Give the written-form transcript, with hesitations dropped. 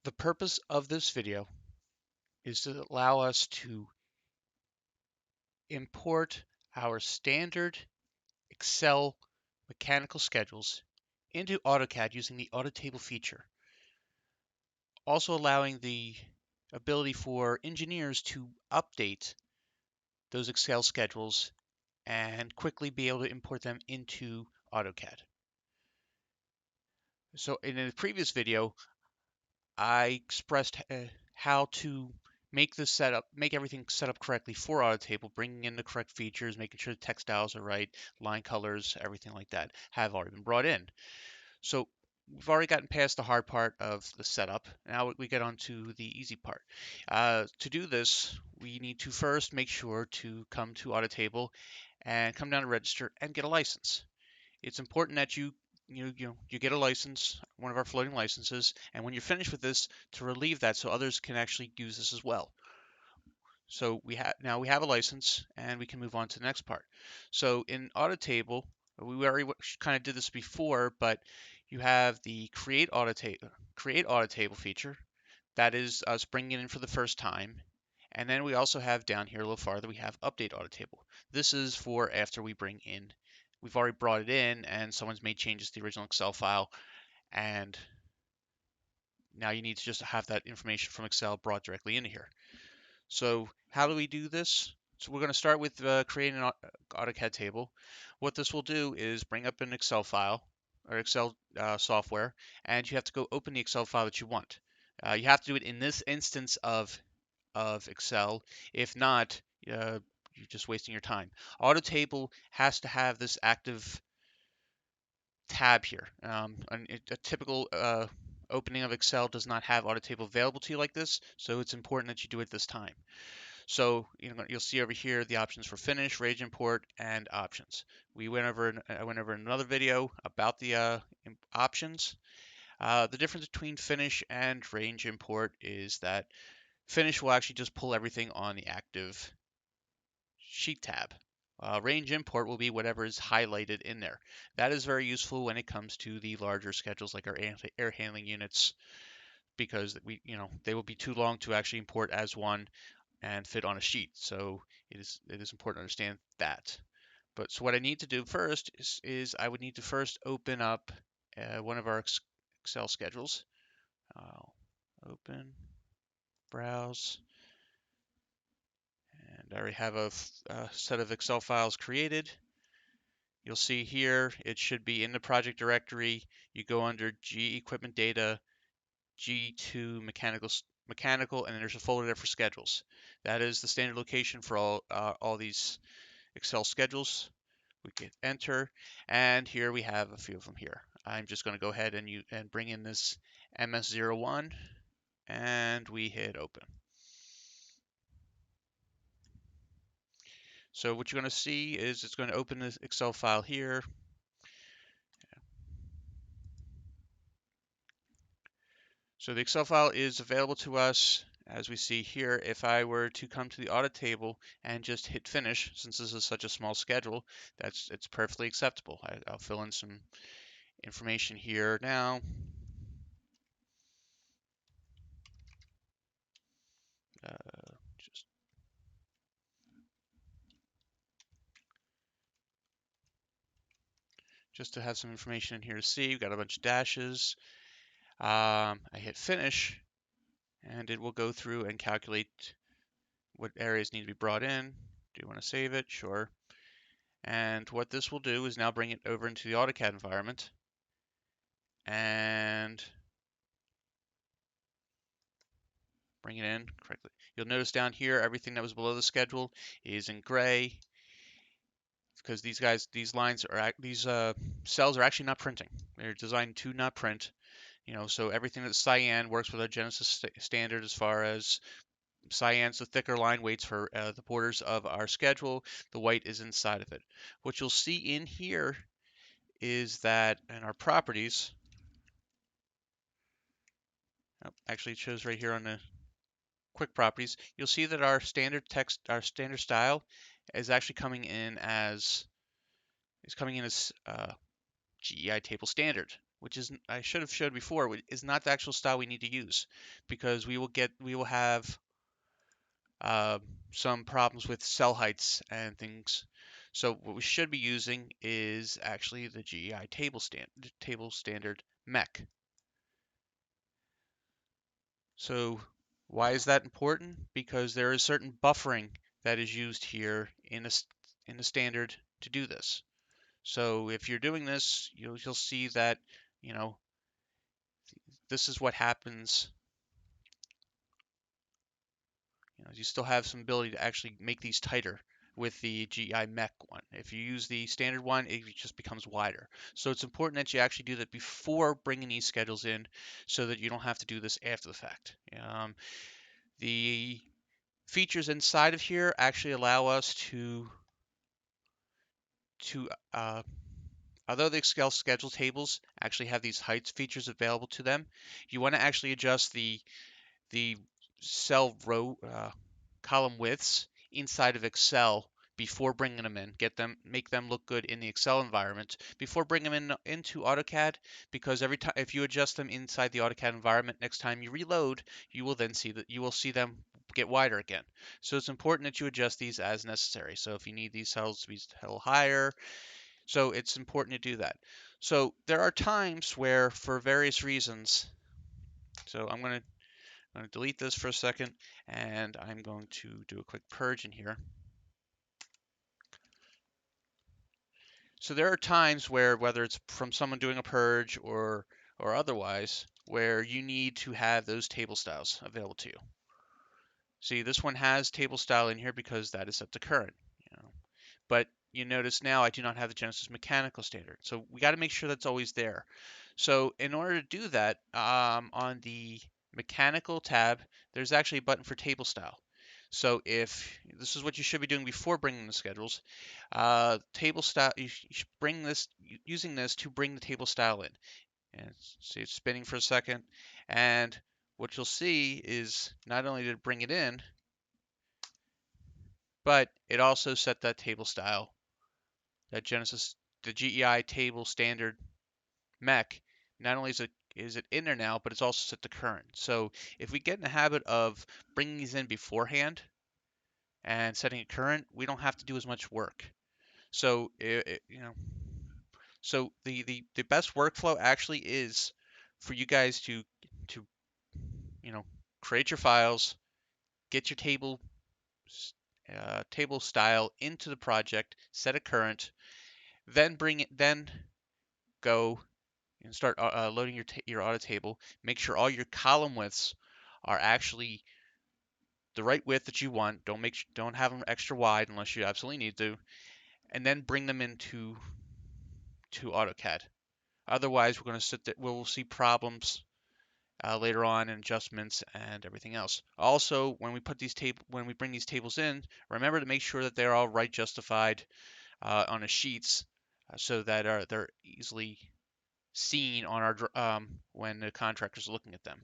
The purpose of this video is to allow us to import our standard Excel mechanical schedules into AutoCAD using the AutoTable feature, also allowing the ability for engineers to update those Excel schedules and quickly be able to import them into AutoCAD. So in a previous video, I expressed how to make this setup, make everything set up correctly for AutoTable, bringing in the correct features, making sure the text styles are right, line colors, everything like that have already been brought in. So we've already gotten past the hard part of the setup. Now we get on to the easy part. To do this, we need to first make sure to come to AutoTable and come down to register and get a license. It's important that you get a license, one of our floating licenses, and when you're finished with this, to relieve that so others can actually use this as well. So now we have a license, and we can move on to the next part. So in AutoTable, we already kind of did this before, but you have the create AutoTable feature. That is us bringing it in for the first time. And then we also have down here a little farther, we have update AutoTable. This is for after we've already brought it in and someone's made changes to the original Excel file, and now you need to just have that information from Excel brought directly into here. So how do we do this? So we're going to start with creating an AutoCAD table. What this will do is bring up an Excel file or Excel software, and you have to go open the Excel file that you want. You have to do it in this instance of Excel. If not, you're just wasting your time. AutoTable has to have this active tab here. A typical opening of Excel does not have AutoTable available to you like this, so it's important that you do it this time. So you'll see over here the options for finish, range import, and options. I went over in another video about the options. The difference between finish and range import is that finish will actually just pull everything on the active sheet tab. Range import will be whatever is highlighted in there. That is very useful when it comes to the larger schedules like our air handling units, because they will be too long to actually import as one and fit on a sheet. So it is important to understand that. But so what I need to do first is I would need to first open up one of our Excel schedules. I'll open, browse, and I already have a set of Excel files created. You'll see here it should be in the project directory. You go under G equipment data, G2 mechanical, and then there's a folder there for schedules. That is the standard location for all these Excel schedules. We can enter, and here we have a few of them here. I'm just going to go ahead and bring in this MS01, and we hit open. So what you're going to see is it's going to open this Excel file here. So the Excel file is available to us, as we see here. If I were to come to the audit table and just hit finish, since this is such a small schedule, it's perfectly acceptable. I'll fill in some information here now. Just to have some information in here to see. We've got a bunch of dashes. I hit finish, and it will go through and calculate what areas need to be brought in. Do you want to save it? Sure. And what this will do is now bring it over into the AutoCAD environment and bring it in correctly. You'll notice down here everything that was below the schedule is in gray, because these cells are actually not printing. They're designed to not print. So everything that's cyan works with our Genesis standard as far as cyan's the thicker line weights for the borders of our schedule. The white is inside of it. What you'll see in here is that in our properties, actually it shows right here on the quick properties, you'll see that our standard text, our standard style is actually coming in as GEI table standard, which is I should have showed before, is not the actual style we need to use, because we will have uh, some problems with cell heights and things. So what we should be using is actually the GEI table standard mech. So why is that important? Because there is certain buffering that is used here in the standard to do this. So if you're doing this, you'll see that, you know, this is what happens. You still have some ability to actually make these tighter with the GI mech one. If you use the standard one, it just becomes wider. So it's important that you actually do that before bringing these schedules in, so that you don't have to do this after the fact. The features inside of here actually allow us to although the Excel schedule tables actually have these heights features available to them, you want to actually adjust the cell row column widths inside of Excel before bringing them in. Make them look good in the Excel environment before bringing them into AutoCAD, because every time if you adjust them inside the AutoCAD environment, next time you reload, you will see them get wider again. So it's important that you adjust these as necessary. So if you need these cells to be a little higher, so it's important to do that. So there are times where, for various reasons, so I'm going to delete this for a second, and I'm going to do a quick purge in here. So there are times where, whether it's from someone doing a purge or otherwise, where you need to have those table styles available to you. See, this one has table style in here because that is set to current. But you notice now I do not have the Genesis mechanical standard. So we got to make sure that's always there. So in order to do that, on the mechanical tab, there's actually a button for table style. So if this is what you should be doing before bringing the schedules, table style, you should bring this, using this to bring the table style in. And see it's spinning for a second. And what you'll see is not only did it bring it in, but it also set that table style, that Genesis, the GEI table standard mech. Not only is it in there now, but it's also set to current. So if we get in the habit of bringing these in beforehand and setting it current, we don't have to do as much work. So so the best workflow actually is for you guys to create your files, get your table style into the project, set a current, then go and start loading your audit table. Make sure all your column widths are actually the right width that you want. Don't have them extra wide unless you absolutely need to, and then bring them into AutoCAD. Otherwise, we're going to sit there. We'll see problems later on in adjustments and everything else. Also, when we bring these tables in, remember to make sure that they're all right justified on the sheets, so that they're easily seen on our when the contractor's looking at them.